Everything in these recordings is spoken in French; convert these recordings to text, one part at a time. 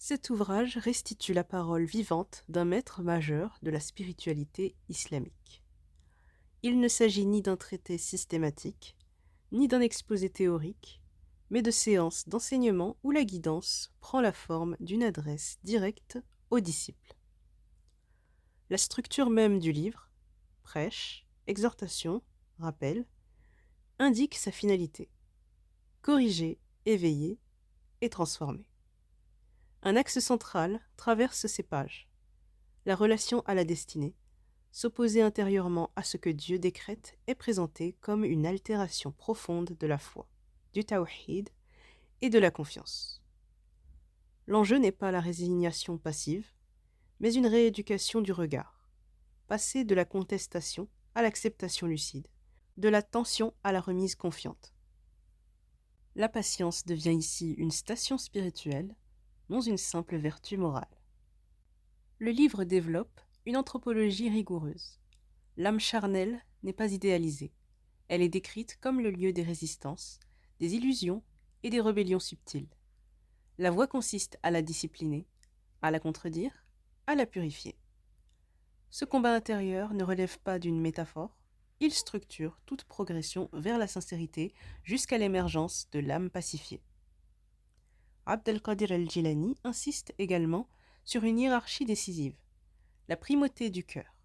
Cet ouvrage restitue la parole vivante d'un maître majeur de la spiritualité islamique. Il ne s'agit ni d'un traité systématique, ni d'un exposé théorique, mais de séances d'enseignement où la guidance prend la forme d'une adresse directe aux disciples. La structure même du livre, prêche, exhortation, rappel, indique sa finalité: corriger, éveiller et transformer. Un axe central traverse ces pages: la relation à la destinée. S'opposer intérieurement à ce que Dieu décrète est présenté comme une altération profonde de la foi, du tawhid et de la confiance. L'enjeu n'est pas la résignation passive, mais une rééducation du regard, passer de la contestation à l'acceptation lucide, de la tension à la remise confiante. La patience devient ici une station spirituelle, non une simple vertu morale. Le livre développe une anthropologie rigoureuse. L'âme charnelle n'est pas idéalisée. Elle est décrite comme le lieu des résistances, des illusions et des rébellions subtiles. La voie consiste à la discipliner, à la contredire, à la purifier. Ce combat intérieur ne relève pas d'une métaphore, il structure toute progression vers la sincérité jusqu'à l'émergence de l'âme pacifiée. Abd el-Qadir el-Jilani insiste également sur une hiérarchie décisive, la primauté du cœur.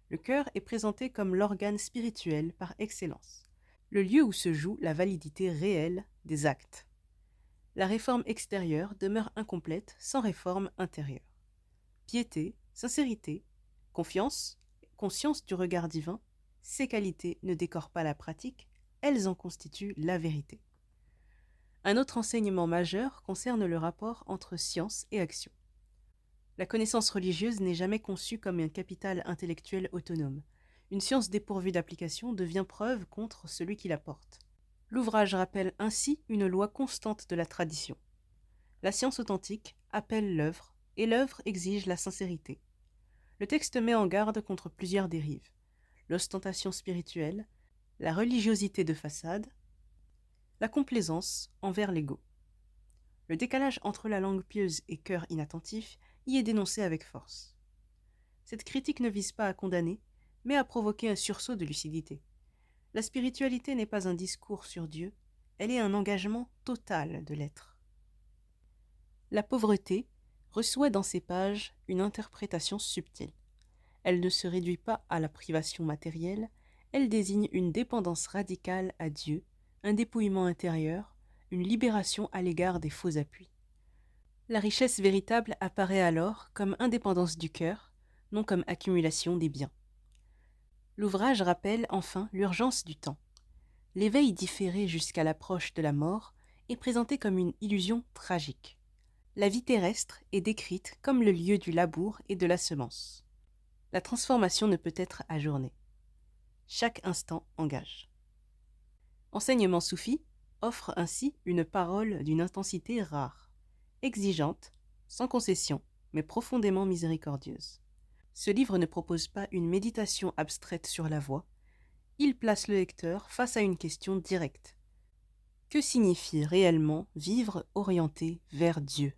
Le cœur est présenté comme l'organe spirituel par excellence, le lieu où se joue la validité réelle des actes. La réforme extérieure demeure incomplète sans réforme intérieure. Piété, sincérité, confiance, conscience du regard divin, ces qualités ne décorent pas la pratique, elles en constituent la vérité. Un autre enseignement majeur concerne le rapport entre science et action. La connaissance religieuse n'est jamais conçue comme un capital intellectuel autonome. Une science dépourvue d'application devient preuve contre celui qui la porte. L'ouvrage rappelle ainsi une loi constante de la tradition. La science authentique appelle l'œuvre, et l'œuvre exige la sincérité. Le texte met en garde contre plusieurs dérives: l'ostentation spirituelle, la religiosité de façade, la complaisance envers l'ego. Le décalage entre la langue pieuse et cœur inattentif y est dénoncé avec force. Cette critique ne vise pas à condamner, mais à provoquer un sursaut de lucidité. La spiritualité n'est pas un discours sur Dieu, elle est un engagement total de l'être. La pauvreté reçoit dans ces pages une interprétation subtile. Elle ne se réduit pas à la privation matérielle, elle désigne une dépendance radicale à Dieu, un dépouillement intérieur, une libération à l'égard des faux appuis. La richesse véritable apparaît alors comme indépendance du cœur, non comme accumulation des biens. L'ouvrage rappelle enfin l'urgence du temps. L'éveil différé jusqu'à l'approche de la mort est présenté comme une illusion tragique. La vie terrestre est décrite comme le lieu du labour et de la semence. La transformation ne peut être ajournée. Chaque instant engage. Enseignement soufi offre ainsi une parole d'une intensité rare, exigeante, sans concession, mais profondément miséricordieuse. Ce livre ne propose pas une méditation abstraite sur la voie, il place le lecteur face à une question directe. Que signifie réellement vivre orienté vers Dieu ?